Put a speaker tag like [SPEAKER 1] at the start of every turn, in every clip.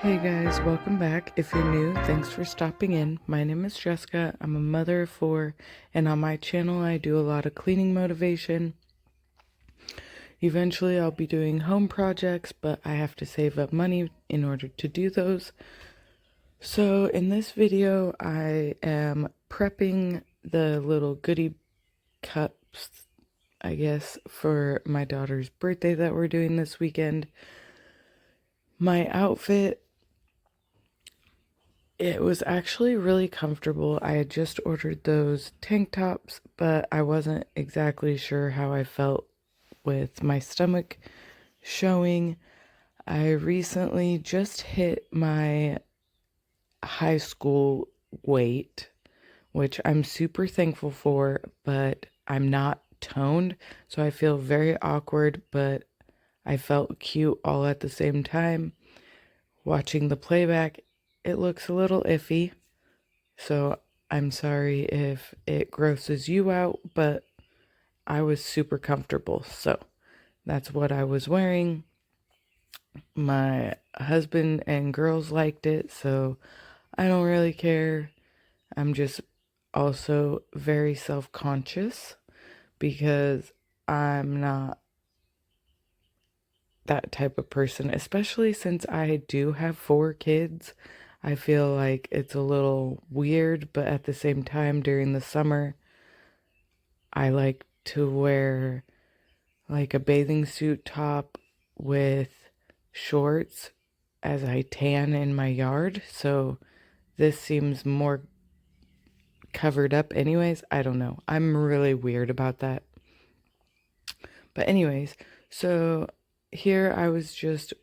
[SPEAKER 1] Hey guys, welcome back. If you're new, thanks for stopping in. My name is Jessica. I'm a mother of four, and on my channel, I do a lot of cleaning motivation. Eventually, I'll be doing home projects, but I have to save up money in order to do those. So, in this video, I am prepping the little goodie cups, I guess, for my daughter's birthday that we're doing this weekend. My outfit, it was actually really comfortable. I had just ordered those tank tops, but I wasn't exactly sure how I felt with my stomach showing. I recently just hit my high school weight, which I'm super thankful for, but I'm not toned, so I feel very awkward, but I felt cute all at the same time. Watching the playback, it looks a little iffy. So I'm sorry if it grosses you out, but I was super comfortable. So that's what I was wearing. My husband and girls liked it, so I don't really care. I'm just also very self-conscious because I'm not that type of person, especially since I do have four kids. I feel like it's a little weird, but at the same time, during the summer, I like to wear like a bathing suit top with shorts as I tan in my yard. So this seems more covered up anyways. I don't know. I'm really weird about that. But anyways, so here I was just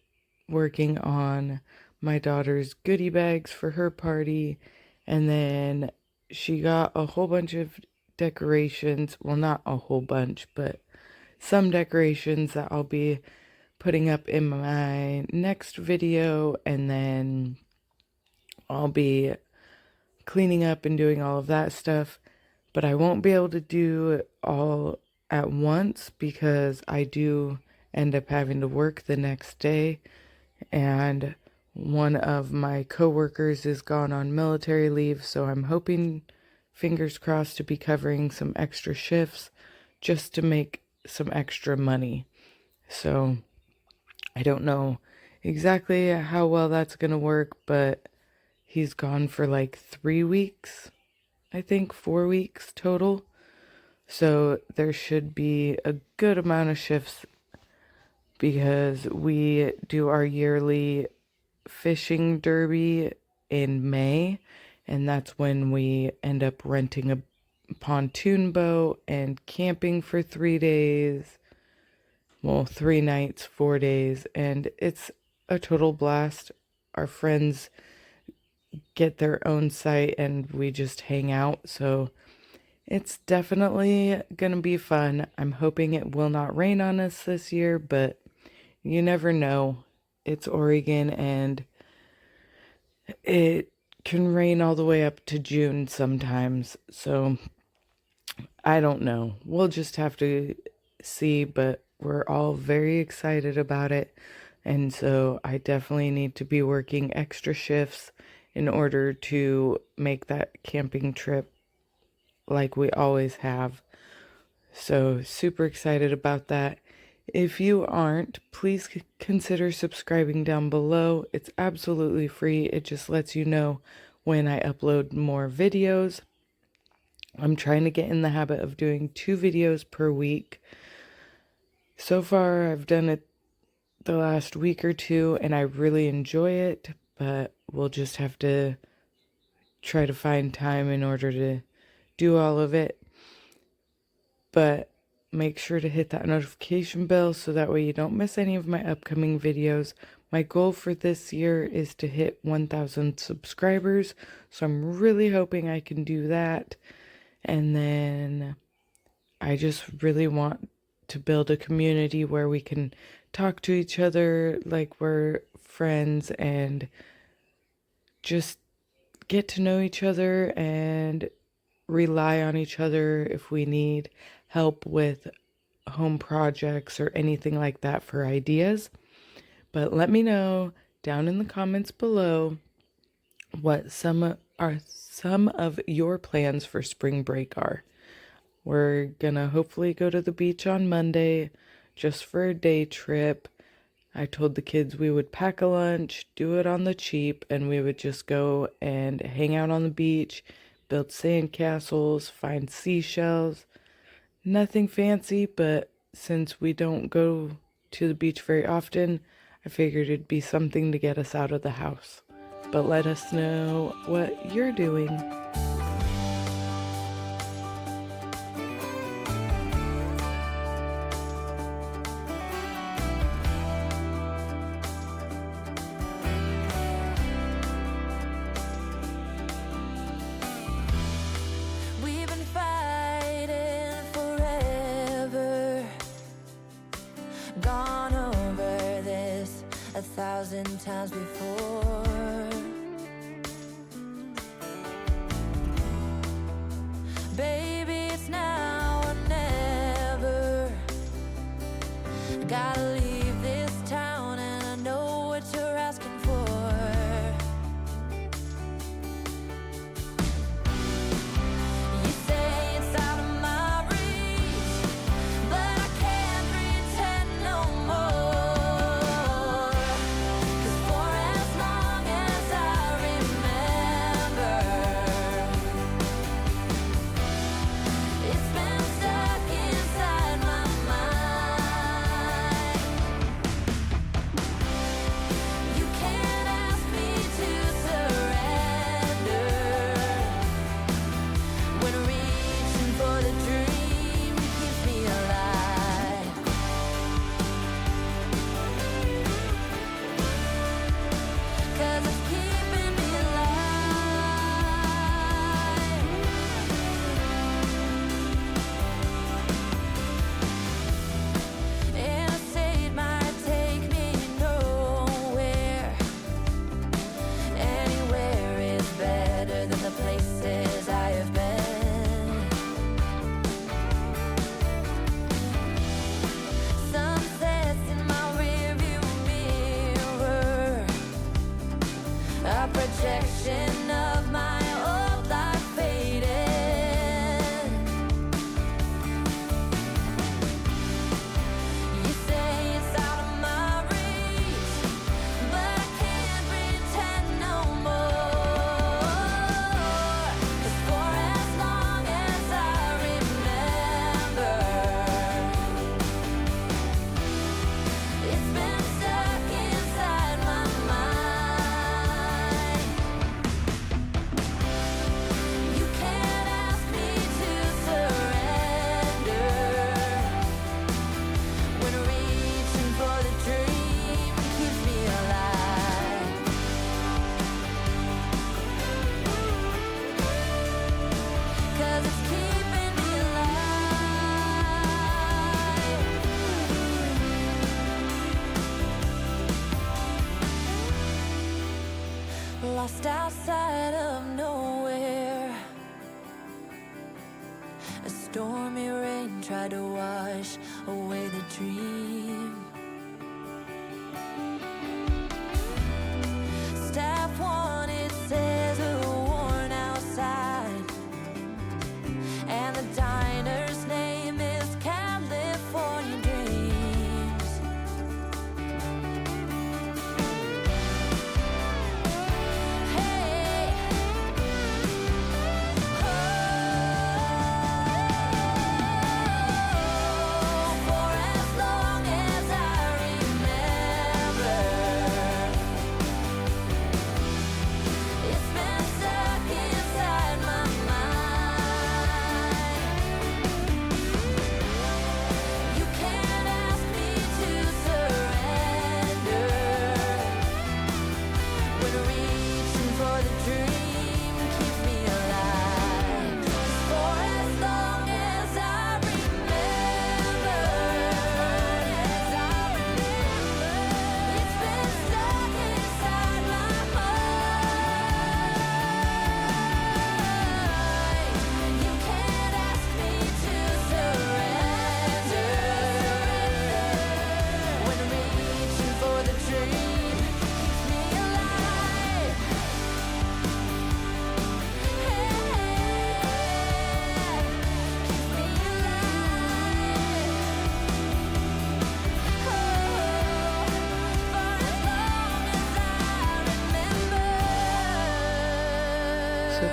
[SPEAKER 1] working on my daughter's goodie bags for her party, and then she got a whole bunch of decorations. Well, not a whole bunch, but some decorations that I'll be putting up in my next video, and then I'll be cleaning up and doing all of that stuff. But I won't be able to do it all at once because I do end up having to work the next day, and one of my coworkers is gone on military leave, so I'm hoping, fingers crossed, to be covering some extra shifts just to make some extra money. So I don't know exactly how well that's going to work, but he's gone for like 3 weeks, I think 4 weeks total. So there should be a good amount of shifts because we do our yearly fishing derby in May, and that's when we end up renting a pontoon boat and camping for 3 days. Well, 3 nights, 4 days, and it's a total blast. Our friends get their own site and we just hang out, so it's definitely gonna be fun. I'm hoping it will not rain on us this year, but you never know. It's Oregon and it can rain all the way up to June sometimes, so I don't know. We'll just have to see, but we're all very excited about it. And so I definitely need to be working extra shifts in order to make that camping trip like we always have. So super excited about that. If you aren't, please consider subscribing down below. It's absolutely free. It just lets you know when I upload more videos. I'm trying to get in the habit of doing 2 videos per week. So far, I've done it the last week or two, and I really enjoy it, but we'll just have to try to find time in order to do all of it. But make sure to hit that notification bell so that way you don't miss any of my upcoming videos. My goal for this year is to hit 1,000 subscribers, so I'm really hoping I can do that. And then I just really want to build a community where we can talk to each other like we're friends and just get to know each other and rely on each other if we need help with home projects or anything like that for ideas. But let me know down in the comments below what some of your plans for spring break are. We're gonna hopefully go to the beach on Monday just for a day trip. I told the kids we would pack a lunch, do it on the cheap, and we would just go and hang out on the beach, build sandcastles, find seashells. Nothing fancy, but since we don't go to the beach very often, I figured it'd be something to get us out of the house. But let us know what you're doing.
[SPEAKER 2] We've been fighting forever, gone over this 1,000 times before. Baby, it's now or never. Gotta leave this town, and I know what you're asking for. You say it's out of my reach, but I can't pretend no more. 'Cause for as long as I remember, it's been stuck inside my mind. You can't ask me to surrender when reaching for the dream keeps me alive. 'Cause it's keeping me alive. Interstate might take me nowhere. Anywhere is better than the places I have been. Sunsets in my rearview mirror, a projection of my old life fading. You say it's out of my reach, but I can't pretend no more. 'Cause for as long as I remember, it's been stuck inside my mind. You can't ask me to surrender when reaching for the dream keeps me alive. 'Cause it's keeping me alive. Lost outside of nowhere, a stormy rain tried to wash away the dream. Staff one, it says a worn out sign, and the diner's name is California Dreams. Hey, oh, for as long as I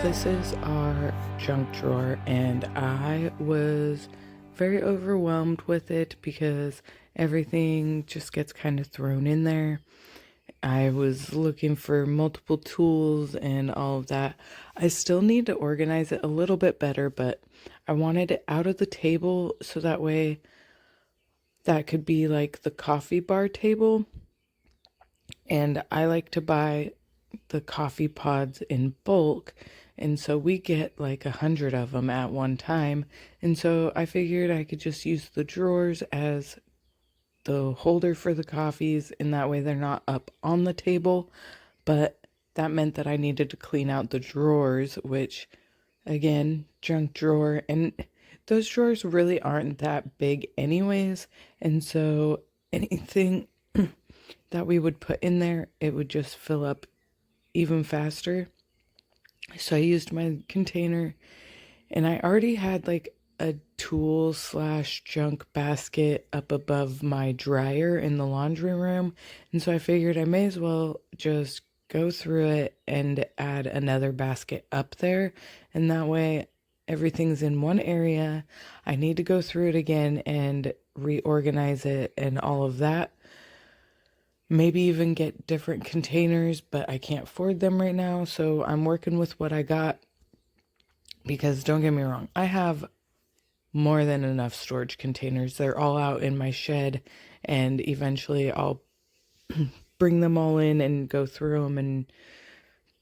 [SPEAKER 1] This is our junk drawer, and I was very overwhelmed with it because everything just gets kind of thrown in there. I was looking for multiple tools and all of that. I still need to organize it a little bit better, but I wanted it out of the table so that way that could be like the coffee bar table. And I like to buy the coffee pods in bulk. And so we get like 100 of them at one time. And so I figured I could just use the drawers as the holder for the coffees, and that way they're not up on the table. But that meant that I needed to clean out the drawers, which again, junk drawer. And those drawers really aren't that big anyways. And so anything that we would put in there, it would just fill up even faster. So I used my container, and I already had like a tool slash junk basket up above my dryer in the laundry room. And so I figured I may as well just go through it and add another basket up there. And that way everything's in one area. I need to go through it again and reorganize it and all of that. Maybe even get different containers, but I can't afford them right now. So I'm working with what I got, because don't get me wrong, I have more than enough storage containers. They're all out in my shed, and eventually I'll bring them all in and go through them and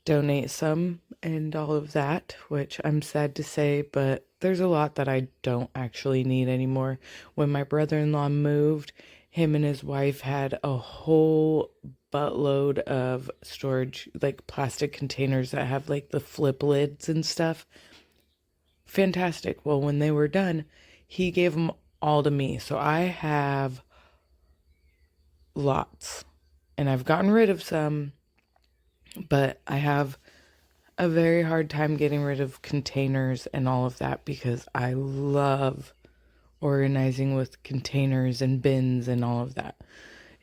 [SPEAKER 1] donate some and all of that, which I'm sad to say, but there's a lot that I don't actually need anymore. When my brother-in-law moved, him and his wife had a whole buttload of storage, like plastic containers that have like the flip lids and stuff. Fantastic. Well, when they were done, he gave them all to me. So I have lots, and I've gotten rid of some, but I have a very hard time getting rid of containers and all of that, because I love organizing with containers and bins and all of that.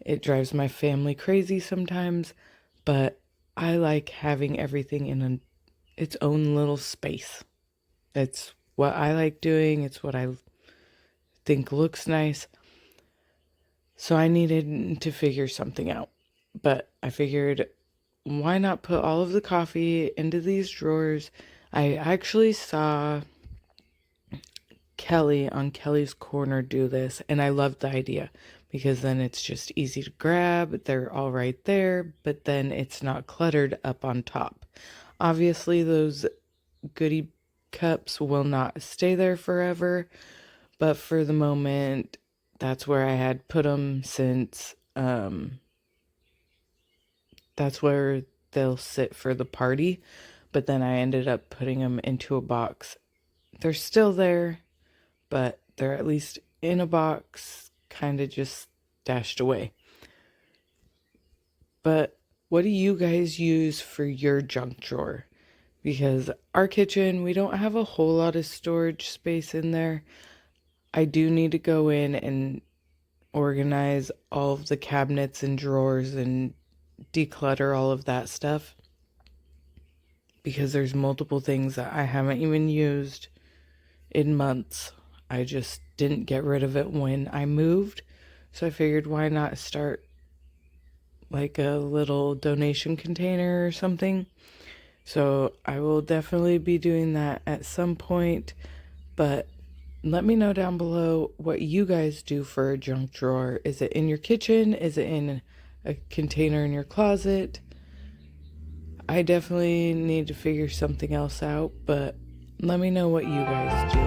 [SPEAKER 1] It drives my family crazy sometimes, but I like having everything in its own little space. It's what I like doing. It's what I think looks nice. So I needed to figure something out. But I figured, why not put all of the coffee into these drawers? I actually saw Kelly on Kelly's Corner do this, and I loved the idea, because then it's just easy to grab. They're all right there, but then it's not cluttered up on top. Obviously, those goodie cups will not stay there forever, but for the moment, that's where I had put them, since that's where they'll sit for the party. But then I ended up putting them into a box. They're still there, but they're at least in a box, kind of just stashed away. But what do you guys use for your junk drawer? Because our kitchen, we don't have a whole lot of storage space in there. I do need to go in and organize all of the cabinets and drawers and declutter all of that stuff, because there's multiple things that I haven't even used in months. I just didn't get rid of it when I moved. So I figured, why not start like a little donation container or something? So I will definitely be doing that at some point. But let me know down below what you guys do for a junk drawer. Is it in your kitchen? Is it in a container in your closet? I definitely need to figure something else out, but let me know what you guys do.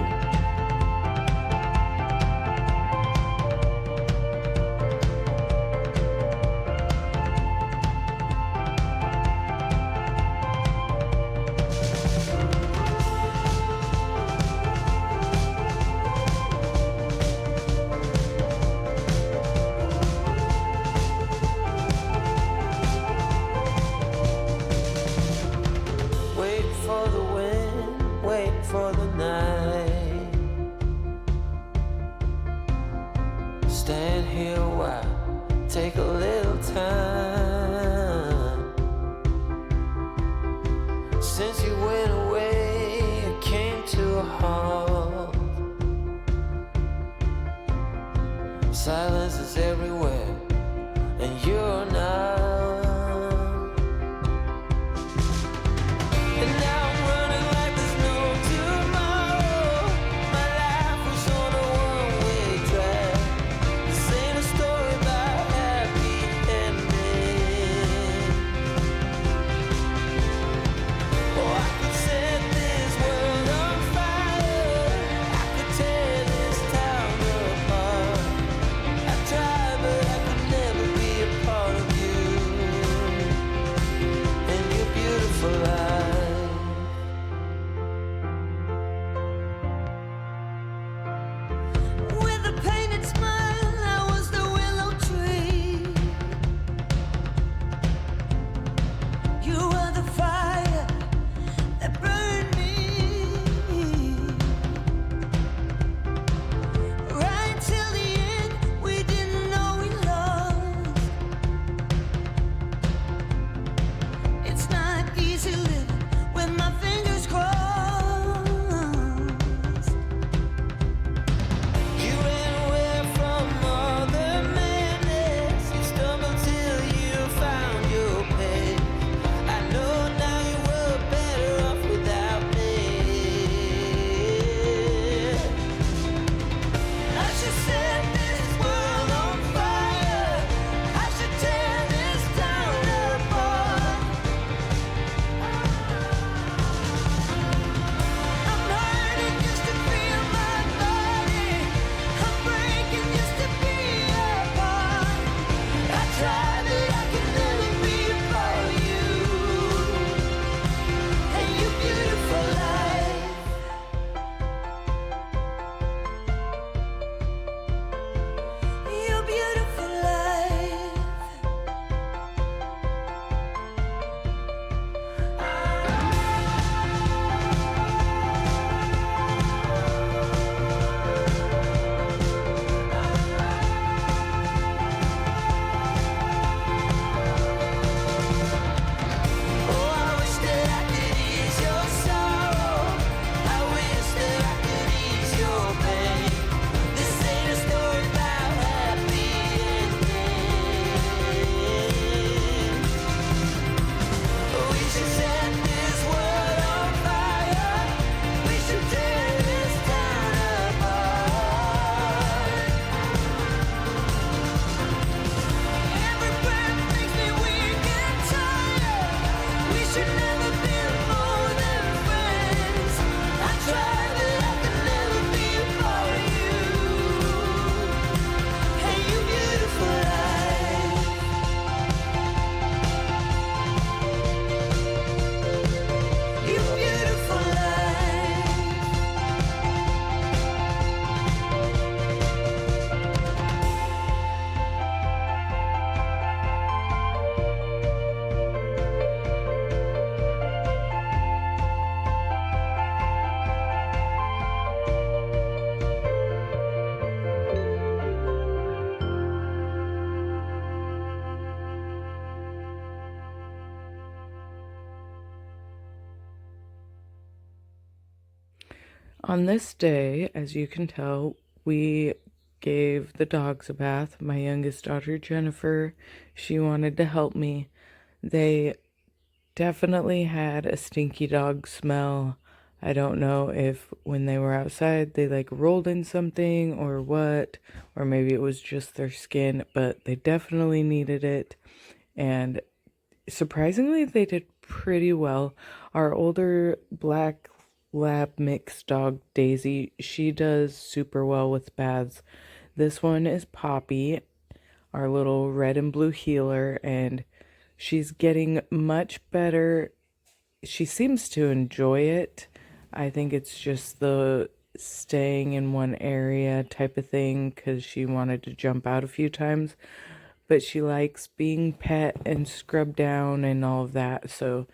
[SPEAKER 2] Wait for the wind, wait for the night. Stand here a while, take a little time. Since you went away, Silence is everywhere, and you're not. And now I'm running like there's no tomorrow. My life was on a one-way track. This ain't a story about happy ending. Oh, I could set this world on fire. I could tear this town apart. I tried, but I could never be a part of you and your beautiful life. With a painted smile, I was the willow tree. You were the fire that burned me. Right till the end, we didn't know we lost. It's not easy living with my fingers crossed. You ran away from all the madness. You stumbled till you found your pace. I know now you were better off without me. I should set this world on fire. I should tear this town apart. I'm hurting just to feel my body. I'm breaking just to be apart. I try, but I can never be a part of you and your beautiful life. Your beautiful life. Oh, I wish that I could ease your sorrow. I wish that I could ease your pain. This ain't a story about happy endings. We should set this world on fire. We should tear this town apart. Every breath makes me weak and tired. We should never be more than friends. I tried, but I could never be a part of you and your beautiful life. Your beautiful life.
[SPEAKER 1] On this day, as you can tell, we gave the dogs a bath. My youngest daughter, Jennifer, she wanted to help me. They definitely had a stinky dog smell. I don't know if when they were outside they like rolled in something or what, or maybe it was just their skin, but they definitely needed it. And surprisingly, they did pretty well. Our older black lab mixed dog, Daisy, she does super well with baths. This one is Poppy, our little red and blue healer, and she's getting much better. She seems to enjoy it. I think it's just the staying in one area type of thing because she wanted to jump out a few times. But she likes being pet and scrubbed down and all of that. So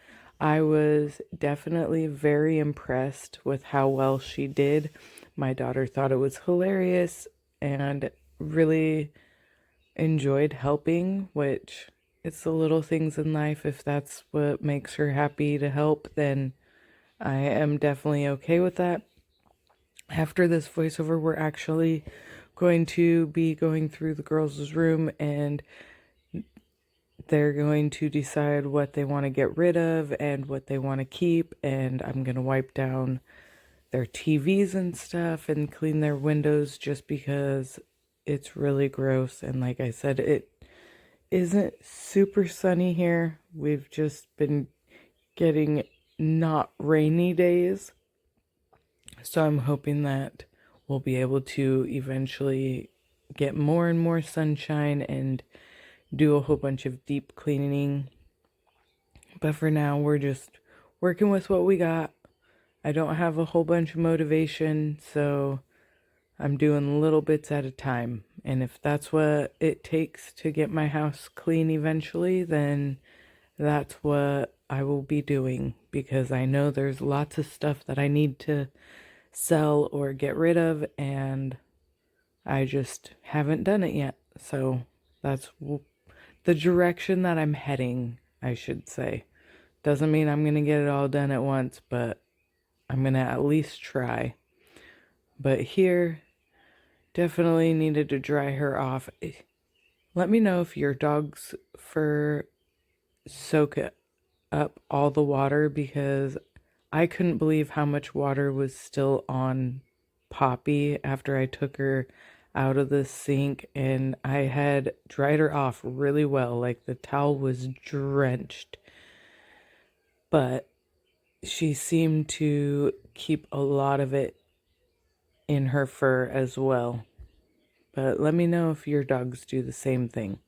[SPEAKER 1] I was definitely very impressed with how well she did. My daughter thought it was hilarious and really enjoyed helping, which it's the little things in life. If that's what makes her happy to help, then I am definitely okay with that. After this voiceover, we're actually going to be going through the girls' room, and they're going to decide what they want to get rid of and what they want to keep, and I'm going to wipe down their TVs and stuff and clean their windows just because it's really gross. And like I said, it isn't super sunny here. We've just been getting not rainy days. So I'm hoping that we'll be able to eventually get more and more sunshine and do a whole bunch of deep cleaning. But for now, we're just working with what we got. I don't have a whole bunch of motivation, so I'm doing little bits at a time. And if that's what it takes to get my house clean eventually, then that's what I will be doing, because I know there's lots of stuff that I need to sell or get rid of, and I just haven't done it yet. So that's the direction that I'm heading, I should say. Doesn't mean I'm going to get it all done at once, but I'm going to at least try. But here, definitely needed to dry her off. Let me know if your dog's fur soak up all the water, because I couldn't believe how much water was still on Poppy after I took her out of the sink, and I had dried her off really well. Like, the towel was drenched, but she seemed to keep a lot of it in her fur as well. But let me know if your dogs do the same thing.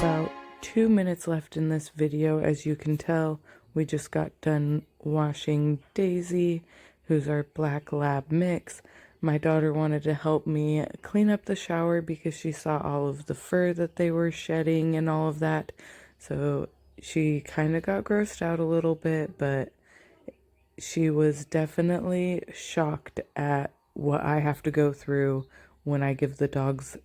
[SPEAKER 1] About 2 minutes left in this video. As you can tell, we just got done washing Daisy, who's our black lab mix. My daughter wanted to help me clean up the shower because she saw all of the fur that they were shedding and all of that. So she kind of got grossed out a little bit, but she was definitely shocked at what I have to go through when I give the dogs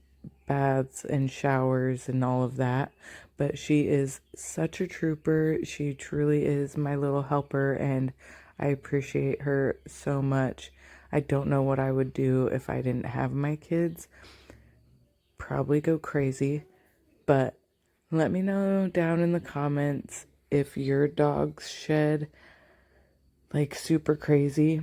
[SPEAKER 1] baths and showers and all of that. But she is such a trooper. She truly is my little helper, and I appreciate her so much. I don't know what I would do if I didn't have my kids. Probably go crazy, but let me know down in the comments if your dogs shed like super crazy.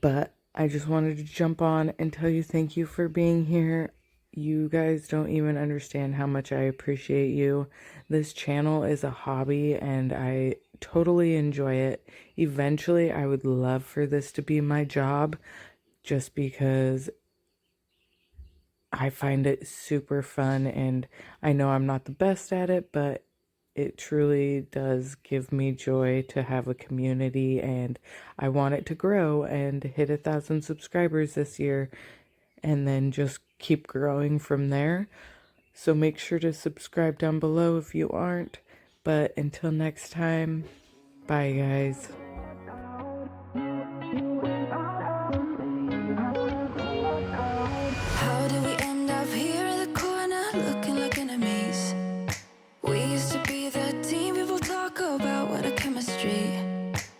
[SPEAKER 1] But I just wanted to jump on and tell you thank you for being here. You guys don't even understand how much I appreciate you. This channel is a hobby and I totally enjoy it. Eventually, I would love for this to be my job just because I find it super fun, and I know I'm not the best at it, but it truly does give me joy to have a community, and I want it to grow and hit 1,000 subscribers this year and then just keep growing from there. So make sure to subscribe down below if you aren't. But until next time, bye guys.
[SPEAKER 2] How did we end up here in the corner, looking like enemies? We used to be the team people talk about, what a chemistry.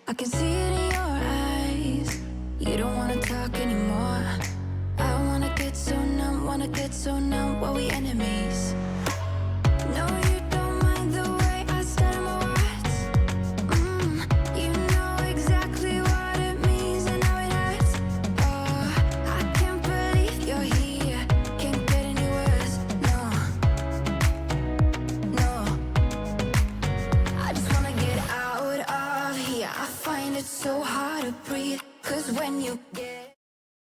[SPEAKER 2] I can see it in your eyes. You don't wanna talk anymore. I wanna get so numb, while we enemies.